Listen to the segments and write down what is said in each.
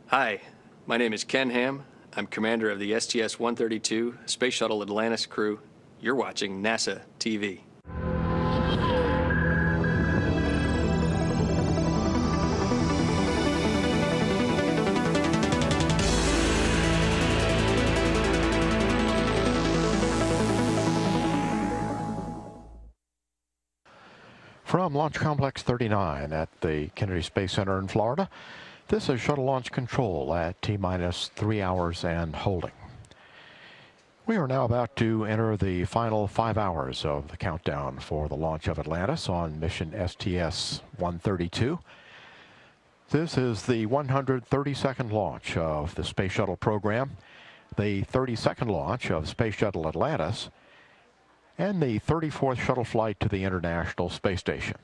Hi, my name is Ken Ham. I'm commander of the STS-132 Space Shuttle Atlantis crew. You're watching NASA TV. From Launch Complex 39 at the Kennedy Space Center in Florida, this is Shuttle Launch Control at T-minus 3 hours and holding. We are now about to enter the final 5 hours of the countdown for the launch of Atlantis on mission STS-132. This is the 132nd launch of the Space Shuttle program, the 32nd launch of Space Shuttle Atlantis, and the 34th shuttle flight to the International Space Station.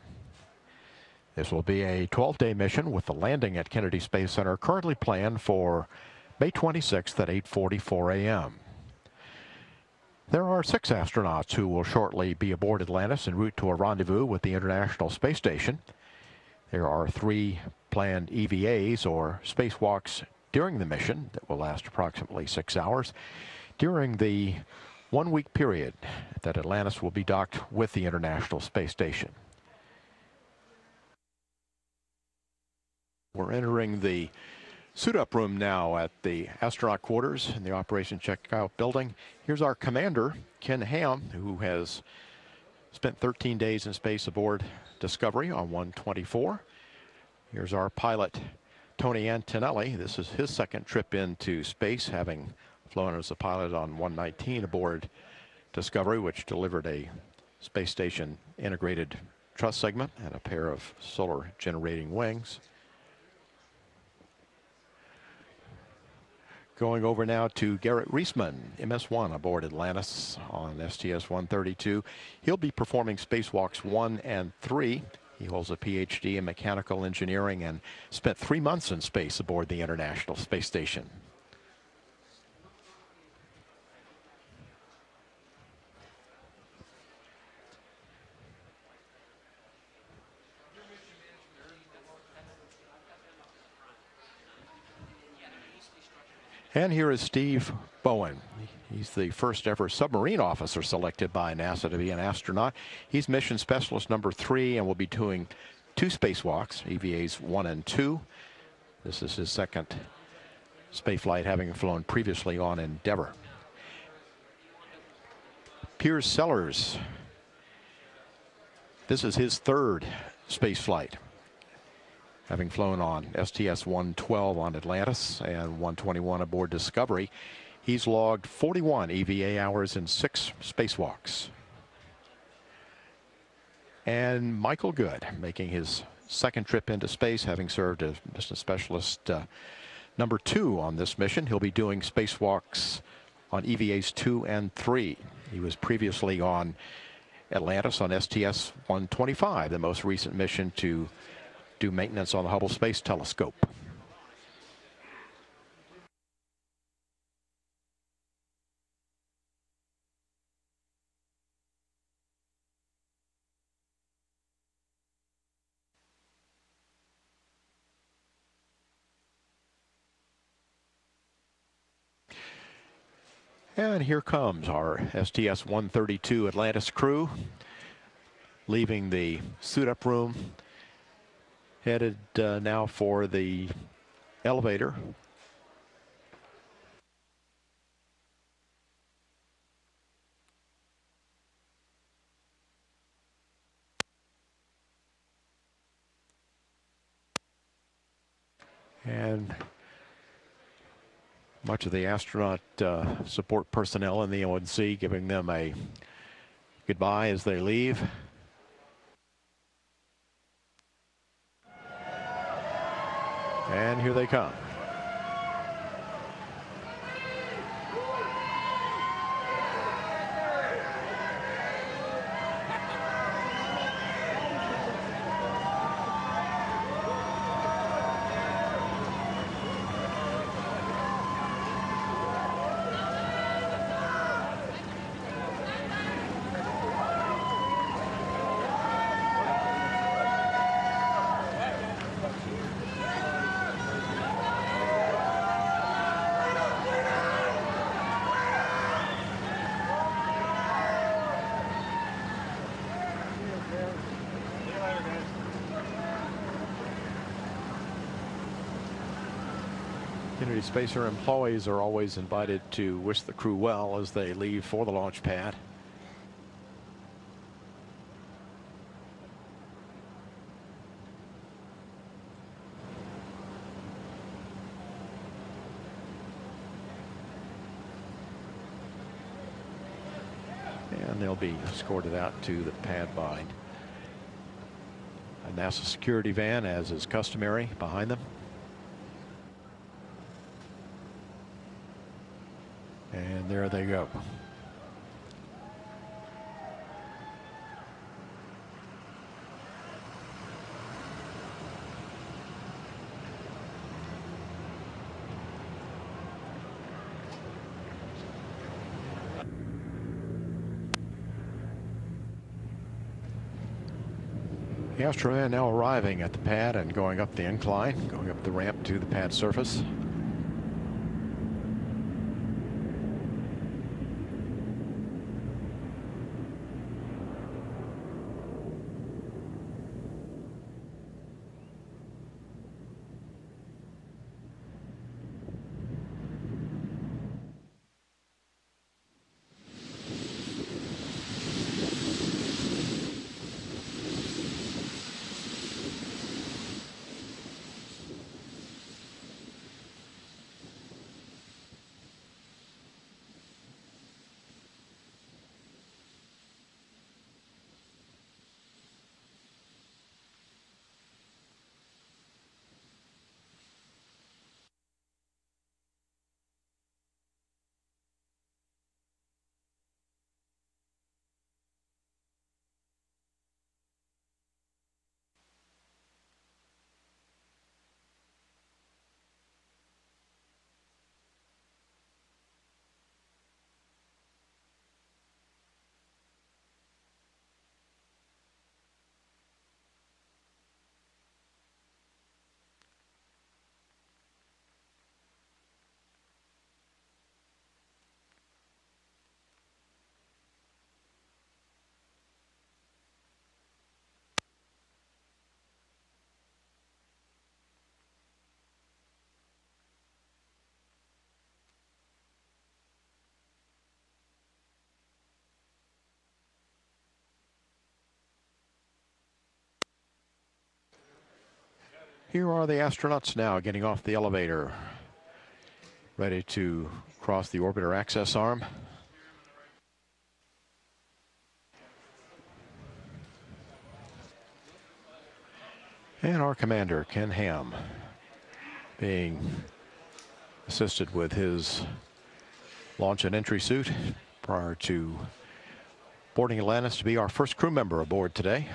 This will be a 12-day mission with the landing at Kennedy Space Center currently planned for May 26th at 8:44 a.m. There are 6 astronauts who will shortly be aboard Atlantis en route to a rendezvous with the International Space Station. There are 3 planned EVAs, or spacewalks, during the mission that will last approximately 6 hours during the 1-week period that Atlantis will be docked with the International Space Station. We're entering the suit-up room now at the astronaut quarters in the Operation Checkout building. Here's our commander, Ken Ham, who has spent 13 days in space aboard Discovery on 124. Here's our pilot, Tony Antonelli. This is his second trip into space, having flown as a pilot on 119 aboard Discovery, which delivered a space station integrated truss segment and a pair of solar generating wings. Going over now to Garrett Reisman, MS-1 aboard Atlantis on STS-132. He'll be performing spacewalks 1 and 3. He holds a PhD in mechanical engineering and spent 3 months in space aboard the International Space Station. And here is Steve Bowen. He's the first ever submarine officer selected by NASA to be an astronaut. He's mission specialist number 3 and will be doing 2 spacewalks, EVAs 1 and 2. This is his second spaceflight, having flown previously on Endeavour. Piers Sellers. This is his 3rd spaceflight, having flown on STS-112 on Atlantis and 121 aboard Discovery. He's logged 41 EVA hours and 6 spacewalks. And Michael Good, making his second trip into space, having served as mission specialist number 2 on this mission. He'll be doing spacewalks on EVAs 2 and 3. He was previously on Atlantis on STS-125, the most recent mission to do maintenance on the Hubble Space Telescope. And here comes our STS-132 Atlantis crew, leaving the suit-up room, headed now for the elevator. And much of the astronaut support personnel in the ONC giving them a goodbye as they leave. And here they come. Kennedy Spacer employees are always invited to wish the crew well as they leave for the launch pad. And they'll be escorted out to the pad by a NASA security van, as is customary, behind them. And there they go. The astronaut now arriving at the pad and going up the incline, going up the ramp to the pad surface. Here are the astronauts now getting off the elevator, ready to cross the orbiter access arm. And our commander, Ken Ham, being assisted with his launch and entry suit prior to boarding Atlantis to be our first crew member aboard today.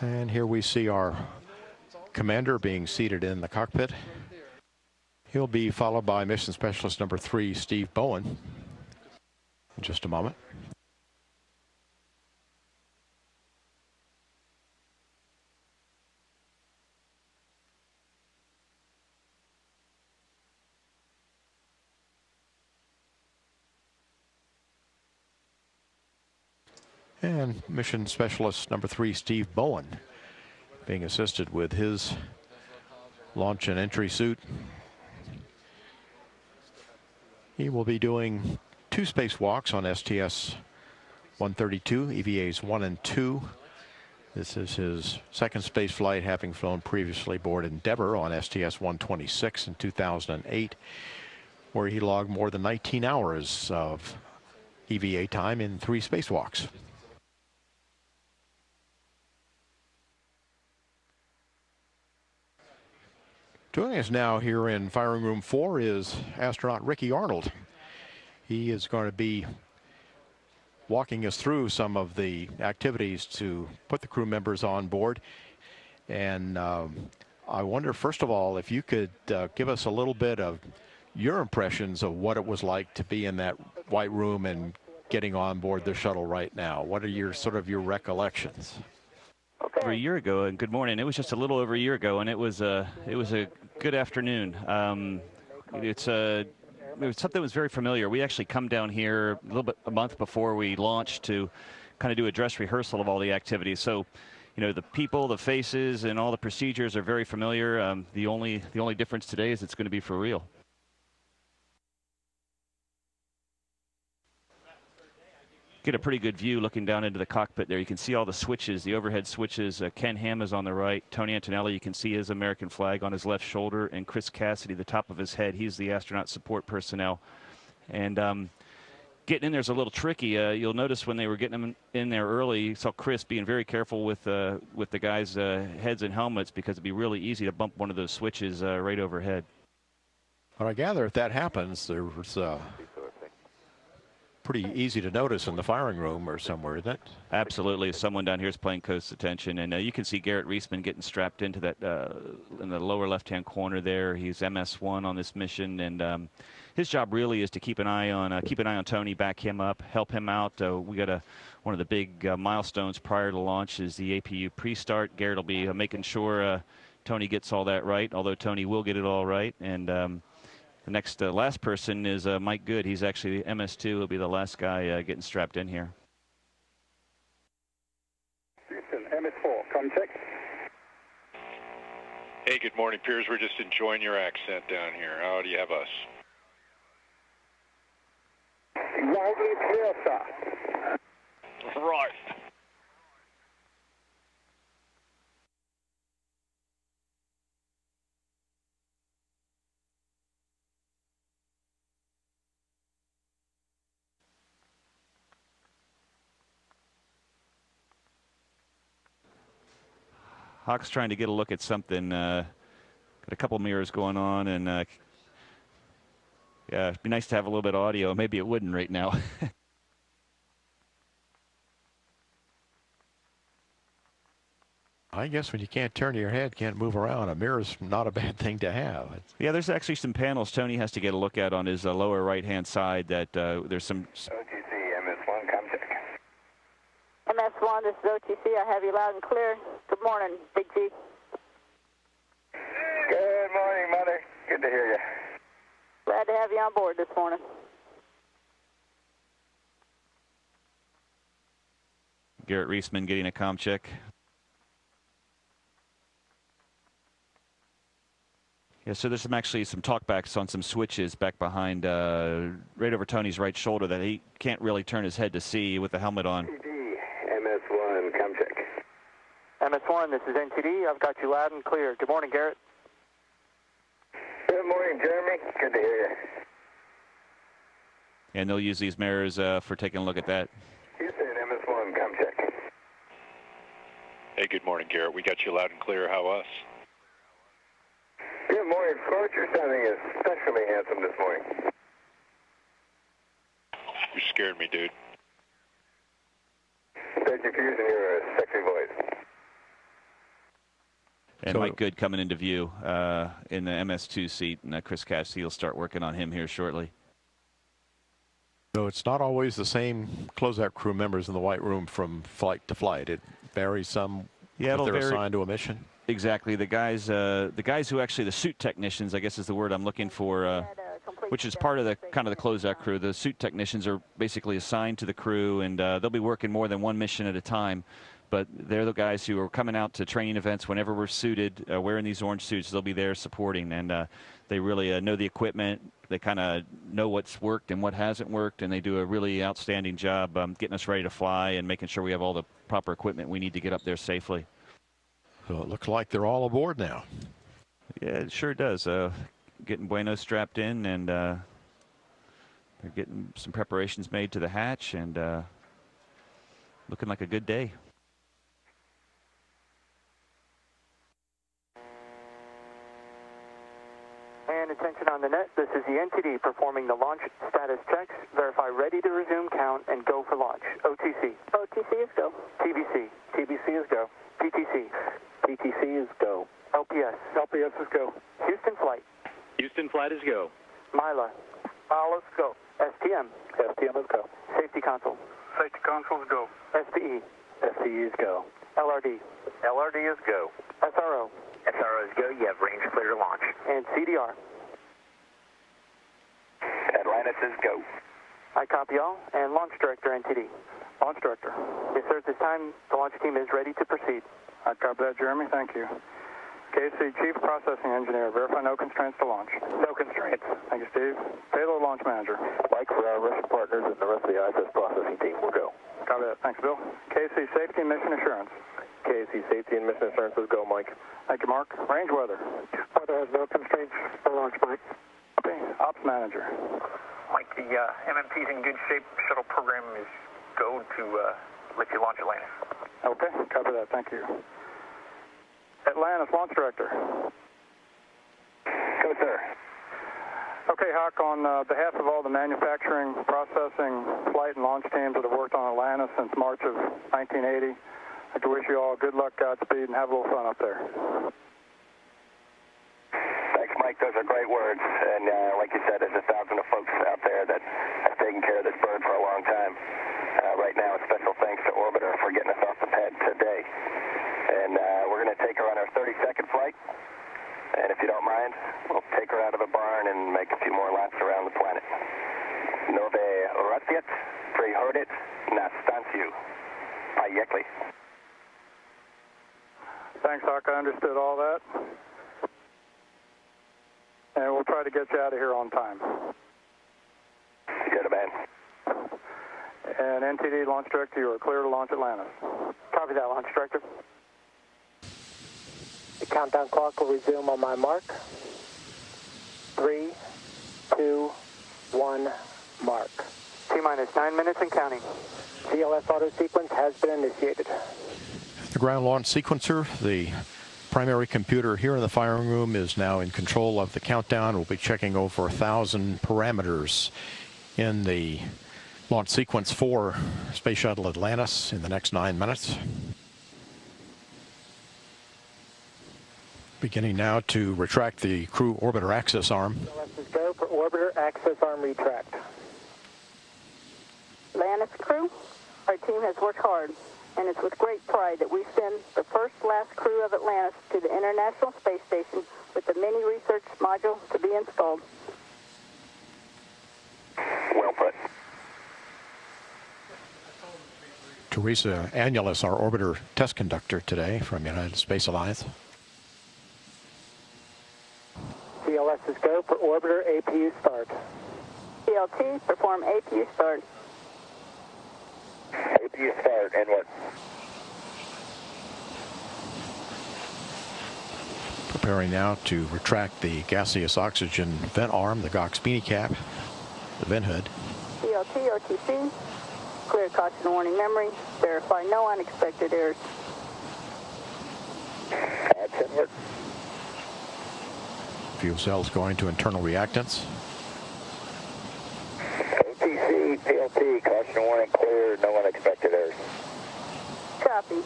And here we see our commander being seated in the cockpit. He'll be followed by Mission Specialist number 3, Steve Bowen, in just a moment. And Mission Specialist number 3, Steve Bowen, being assisted with his launch and entry suit. He will be doing 2 spacewalks on STS 132, EVAs 1 and 2. This is his second space flight, having flown previously aboard Endeavour on STS 126 in 2008, where he logged more than 19 hours of EVA time in 3 spacewalks. Joining us now here in firing room 4 is astronaut Ricky Arnold. He is going to be walking us through some of the activities to put the crew members on board. And I wonder, first of all, if you could give us a little bit of your impressions of what it was like to be in that white room and getting on board the shuttle right now. What are your your recollections? Over a year ago, and good morning. It was just a little over a year ago, and it was a good afternoon. It's was something that was very familiar. We actually come down here a month before we launch to kind of do a dress rehearsal of all the activities. So, you know, the people, the faces, and all the procedures are very familiar. The only difference today is it's going to be for real. Get a pretty good view looking down into the cockpit there. You can see all the switches, the overhead switches. Ken Ham is on the right. Tony Antonelli, you can see his American flag on his left shoulder. And Chris Cassidy, the top of his head, he's the astronaut support personnel. And getting in there is a little tricky. You'll notice when they were getting him in there early, you saw Chris being very careful with the guys' heads and helmets, because it'd be really easy to bump one of those switches right overhead. But I gather if that happens, there's pretty easy to notice in the firing room or somewhere, isn't it? Absolutely. Someone down here is paying close attention. And you can see Garrett Reisman getting strapped into that in the lower left-hand corner there. He's MS-1 on this mission. And his job really is to keep an eye on Tony, back him up, help him out. We got one of the big milestones prior to launch is the APU pre-start. Garrett will be making sure Tony gets all that right, although Tony will get it all right. And the next last person is Mike Good. He's actually MS2. He'll be the last guy getting strapped in here. Houston, MS4, com check. Hey, good morning, Piers. We're just enjoying your accent down here. How do you have us? Loudly clear, sir. Right. Hawk's trying to get a look at something. Got a couple mirrors going on, and yeah, it'd be nice to have a little bit of audio. Maybe it wouldn't right now. I guess when you can't turn your head, can't move around, a mirror's not a bad thing to have. Yeah, there's actually some panels Tony has to get a look at on his lower right-hand side. That there's some. OTC, MS1, com check. MS1, this is OTC. I have you loud and clear. Good morning, Big G. Good morning, Mother. Good to hear you. Glad to have you on board this morning. Garrett Reisman getting a comm check. Yeah, so there's actually some talkbacks on some switches back behind, right over Tony's right shoulder that he can't really turn his head to see with the helmet on. MS1, com check. MS1, this is NTD. I've got you loud and clear. Good morning, Garrett. Good morning, Jeremy. Good to hear you. And they'll use these mirrors for taking a look at that. Houston, MS1, com check. Hey, good morning, Garrett. We got you loud and clear. How us? Good morning, Floyd. You're sounding especially handsome this morning. You scared me, dude. Thank you for using your sexy voice. And Mike Good coming into view in the MS2 seat, and Chris Cassidy will start working on him here shortly. So it's not always the same closeout crew members in the white room from flight to flight. It varies some if they're assigned to a mission. Exactly. The guys who actually, the suit technicians, I guess is the word I'm looking for, which is part of the kind of the closeout crew. The suit technicians are basically assigned to the crew, and they'll be working more than one mission at a time. But they're the guys who are coming out to training events whenever we're suited, wearing these orange suits. They'll be there supporting, and they really know the equipment. They kind of know what's worked and what hasn't worked, and they do a really outstanding job getting us ready to fly and making sure we have all the proper equipment we need to get up there safely. So it looks like they're all aboard now. Yeah, it sure does. Getting Bueno strapped in, and they're getting some preparations made to the hatch, and looking like a good day. And attention on the net, this is the NTD performing the launch status checks. Verify ready to resume count and go for launch. OTC. OTC is go. TBC. TBC is go. PTC. PTC is go. LPS. LPS is go. Houston flight. Houston flight is go. Mila. Mila's go. STM. STM is go. Safety console. Safety consoles go. SPE. SCE is go. LRD. LRD is go. SRO. SRO is go. You have range clear to launch. And CDR. Atlantis is go. I copy all. And Launch Director, NTD. Launch Director. Yes, sir. At this time, the launch team is ready to proceed. I copy that, Jeremy. Thank you. KC Chief Processing Engineer, verify no constraints to launch. No constraints. Thank you, Steve. Payload Launch Manager. Mike, for our Russian partners and the rest of the ISS processing team, we'll go. Copy that. Thanks, Bill. KC Safety and Mission Assurance. KC Safety and Mission Assurance is go, Mike. Thank you, Mark. Range Weather. Weather has no constraints for launch, Mike. Copy. Ops Manager. Mike, the MMP's in good shape. Shuttle program is go to let you launch Atlantis. Okay, copy that. Thank you. Atlantis Launch Director. Go, sir. Okay, Hawk, on behalf of all the manufacturing, processing, flight, and launch teams that have worked on Atlantis since March of 1980, I'd like to wish you all good luck, Godspeed, and have a little fun up there. Thanks, Mike. Those are great words. And like you said, there's 1,000 of folks out there that have taken care of this bird for a long time. Right now, a special thanks to Orbiter for getting us off the pad today. And we're going to take her on our 30-second flight. And if you don't mind, we'll take her out of the barn and make a few more laps around the planet. Nove Ratsiet, Prihodit, Nastanciu. Payekli. Thanks, Hawk. I understood all that. And we'll try to get you out of here on time. Good, man. And NTD Launch Director, you are clear to launch Atlantis. Copy that, Launch Director. The countdown clock will resume on my mark. 3, 2, 1, mark. T-minus 9 minutes and counting. CLS auto sequence has been initiated. The ground launch sequencer, the primary computer here in the firing room, is now in control of the countdown. We'll be checking over 1,000 parameters in the launch sequence for Space Shuttle Atlantis in the next 9 minutes. Beginning now to retract the crew orbiter access arm. CLS is go for orbiter access arm retract. Atlantis crew, our team has worked hard, and it's with great pride that we send the first-class crew of Atlantis to the International Space Station with the mini research module to be installed. Well put. Teresa Annulus, our orbiter test conductor today from United Space Alliance. CLS is go for orbiter APU start. CLT, perform APU start. APU start, and what? Preparing now to retract the gaseous oxygen vent arm, the GOX beanie cap, the vent hood. CLT, OTC, clear caution warning memory, verify no unexpected errors. That's inward. Fuel cells going to internal reactants. OTC, PLT, caution warning clear, no unexpected errors. Copy.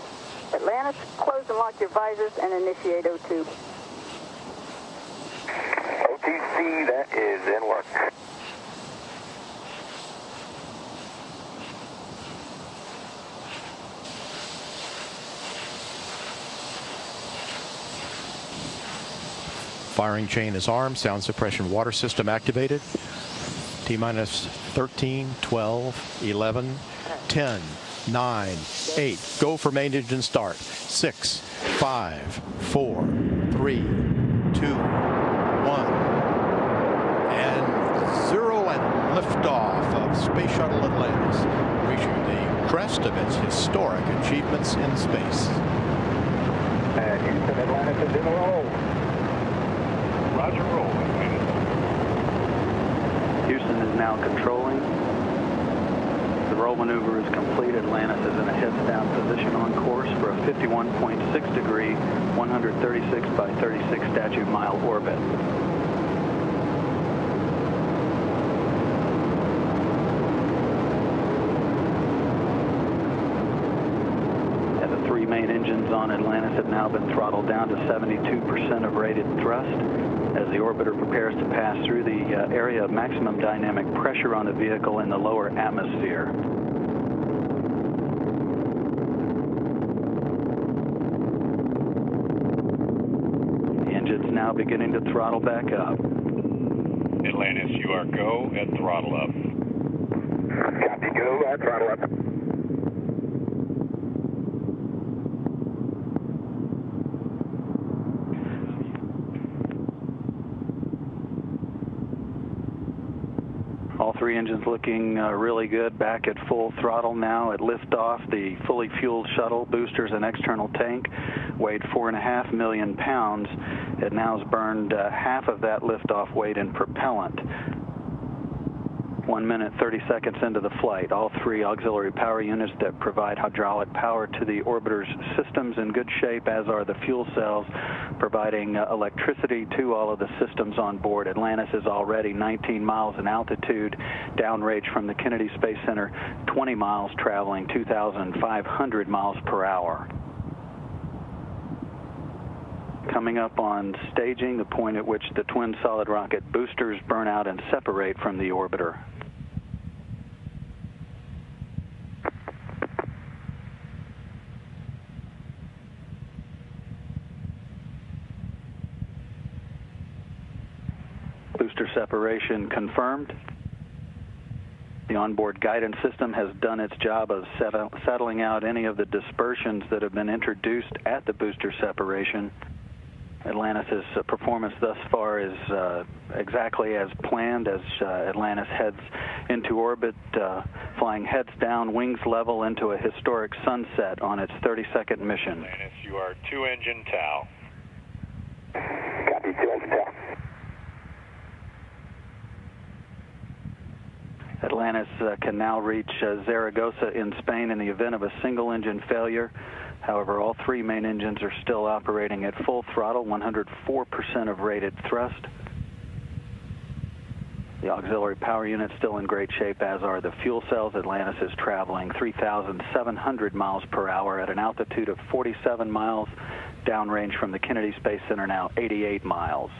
Atlantis, close and lock your visors and initiate O2. OTC, that is in work. Firing chain is armed, sound suppression water system activated. T-minus 13, 12, 11, 10, 9, 8. Go for main engine start. 6, 5, 4, 3, 2, 1. And 0 and liftoff of Space Shuttle Atlantis, reaching the crest of its historic achievements in space. And Houston, Atlantis is in a roll. Roger, roll. Houston is now controlling. The roll maneuver is complete. Atlantis is in a heads-down position on course for a 51.6 degree, 136 by 36 statute mile orbit. The three main engines on Atlantis have now been throttled down to 72% of rated thrust as the orbiter prepares to pass through the area of maximum dynamic pressure on the vehicle in the lower atmosphere. The engine's now beginning to throttle back up. Atlantis, you are go at throttle up. Copy, go at throttle up. All three engines looking really good, back at full throttle now at liftoff. The fully fueled shuttle, boosters, and external tank weighed 4.5 million pounds. It now has burned half of that liftoff weight in propellant. 1 minute, 30 seconds into the flight, all three auxiliary power units that provide hydraulic power to the orbiter's systems in good shape, as are the fuel cells providing electricity to all of the systems on board. Atlantis is already 19 miles in altitude, downrange from the Kennedy Space Center, 20 miles, traveling 2,500 miles per hour. Coming up on staging, the point at which the twin solid rocket boosters burn out and separate from the orbiter. Booster separation confirmed. The onboard guidance system has done its job of settling out any of the dispersions that have been introduced at the booster separation. Atlantis' performance thus far is exactly as planned as Atlantis heads into orbit, flying heads down, wings level into a historic sunset on its 32nd mission. Atlantis, you are 2-engine TOW. Copy, 2-engine TOW. Atlantis can now reach Zaragoza in Spain in the event of a single engine failure. However, all three main engines are still operating at full throttle, 104% of rated thrust. The auxiliary power unit still in great shape, as are the fuel cells. Atlantis is traveling 3,700 miles per hour at an altitude of 47 miles, downrange from the Kennedy Space Center now 88 miles.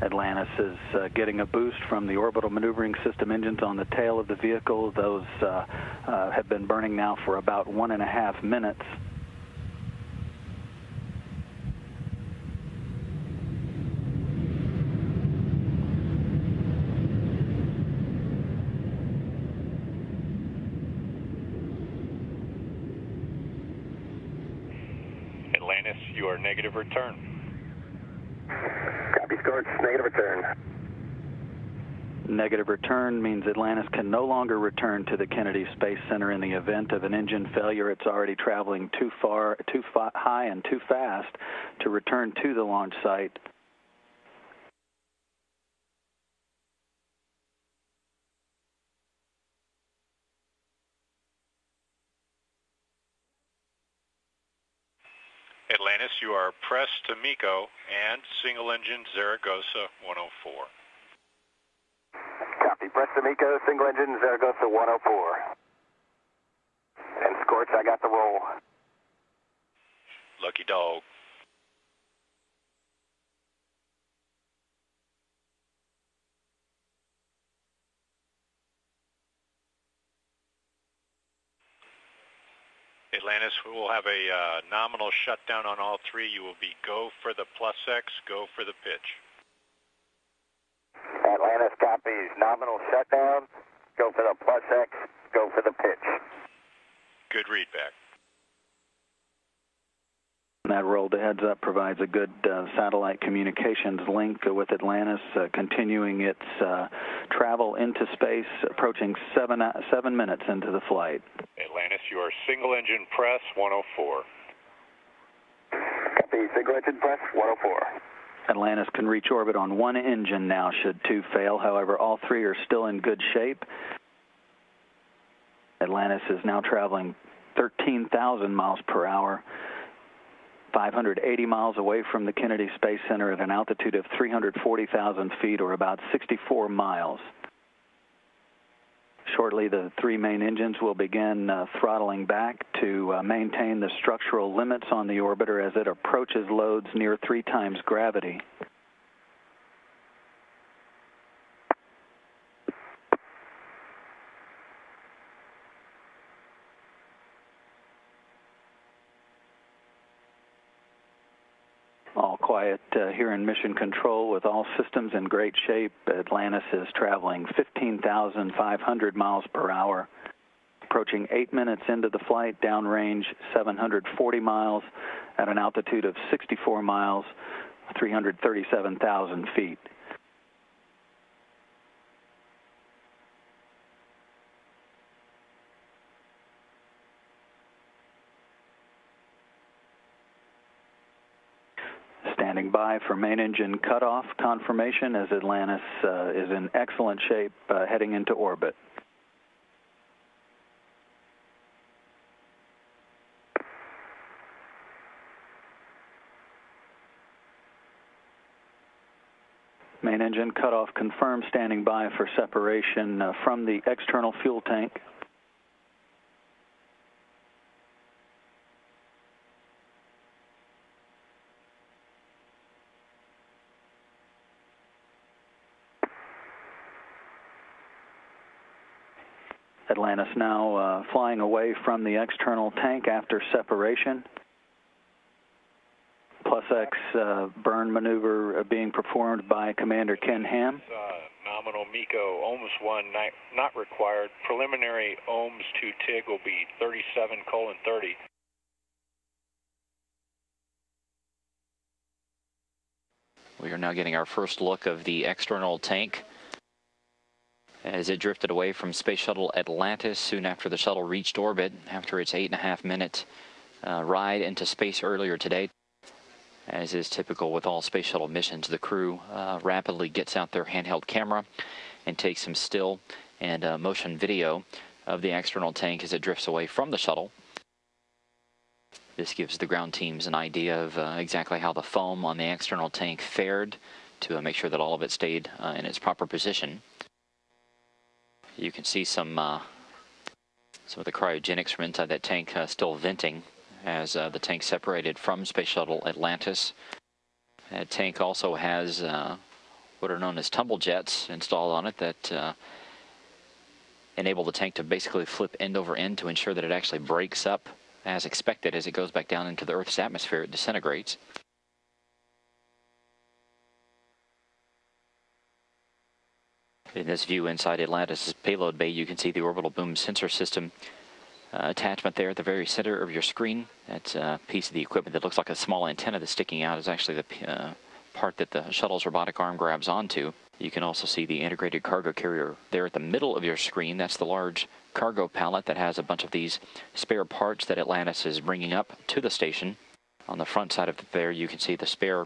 Atlantis is getting a boost from the orbital maneuvering system engines on the tail of the vehicle. Those have been burning now for about 1.5 minutes. Atlantis, you are negative return. Copy, Scorch, negative return. Negative return means Atlantis can no longer return to the Kennedy Space Center in the event of an engine failure. It's already traveling too high and too fast to return to the launch site. Atlantis, you are pressed to MECO and single engine Zaragoza 104. Copy, press to MECO, single engine Zaragoza 104. And Scorch, I got the roll. Lucky dog. Atlantis, we will have a nominal shutdown on all three. You will be go for the +X, go for the pitch. Atlantis copies, nominal shutdown, go for the +X, go for the pitch. Good readback. That roll to heads up provides a good satellite communications link with Atlantis, continuing its travel into space, approaching 7 minutes into the flight. Atlantis, you are single engine press 104. Copy, single engine press 104. Atlantis can reach orbit on one engine now should two fail. However, all three are still in good shape. Atlantis is now traveling 13,000 miles per hour, 580 miles away from the Kennedy Space Center at an altitude of 340,000 feet, or about 64 miles. Shortly, the three main engines will begin throttling back to maintain the structural limits on the orbiter as it approaches loads near 3 times gravity. All quiet here in Mission Control with all systems in great shape. Atlantis is traveling 15,500 miles per hour, approaching 8 minutes into the flight, downrange 740 miles at an altitude of 64 miles, 337,000 feet. Standing by for main engine cutoff confirmation as Atlantis is in excellent shape heading into orbit. Main engine cutoff confirmed, standing by for separation from the external fuel tank. Atlantis now flying away from the external tank after separation. Plus X burn maneuver being performed by Commander Ken Ham. Nominal MECO ohms 1 not required. Preliminary ohms to TIG will be 37:30. We are now getting our first look of the external tank as it drifted away from Space Shuttle Atlantis soon after the shuttle reached orbit after its 8.5-minute ride into space earlier today. As is typical with all Space Shuttle missions, the crew rapidly gets out their handheld camera and takes some still and motion video of the external tank as it drifts away from the shuttle. This gives the ground teams an idea of exactly how the foam on the external tank fared to make sure that all of it stayed in its proper position. You can see some of the cryogenics from inside that tank still venting as the tank separated from Space Shuttle Atlantis. That tank also has what are known as tumble jets installed on it that enable the tank to basically flip end over end to ensure that it actually breaks up as expected. As it goes back down into the Earth's atmosphere, it disintegrates. In this view inside Atlantis' payload bay, you can see the orbital boom sensor system attachment there at the very center of your screen. That's a piece of the equipment that looks like a small antenna that's sticking out is actually the part that the shuttle's robotic arm grabs onto. You can also see the integrated cargo carrier there at the middle of your screen. That's the large cargo pallet that has a bunch of these spare parts that Atlantis is bringing up to the station. On the front side of it there, you can see the spare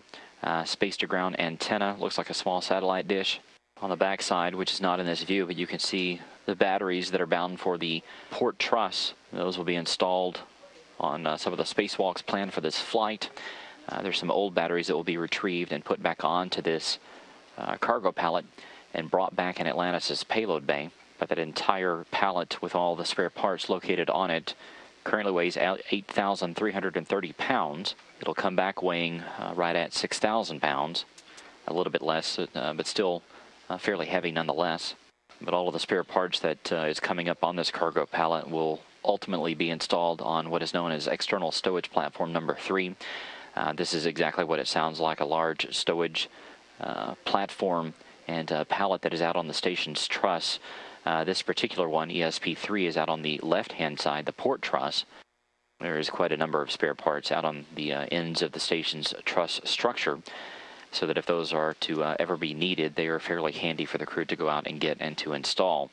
space-to-ground antenna. Looks like a small satellite dish. On the back side, which is not in this view, but you can see the batteries that are bound for the port truss. Those will be installed on some of the spacewalks planned for this flight. There's some old batteries that will be retrieved and put back onto this cargo pallet and brought back in Atlantis' payload bay. But that entire pallet with all the spare parts located on it currently weighs 8,330 pounds. It'll come back weighing right at 6,000 pounds, a little bit less, but still fairly heavy nonetheless. But all of the spare parts that is coming up on this cargo pallet will ultimately be installed on what is known as external stowage platform number 3. This is exactly what it sounds like, a large stowage platform and pallet that is out on the station's truss. This particular one, ESP3, is out on the left-hand side, the port truss. There is quite a number of spare parts out on the ends of the station's truss structure, so that if those are to ever be needed, they are fairly handy for the crew to go out and get and to install.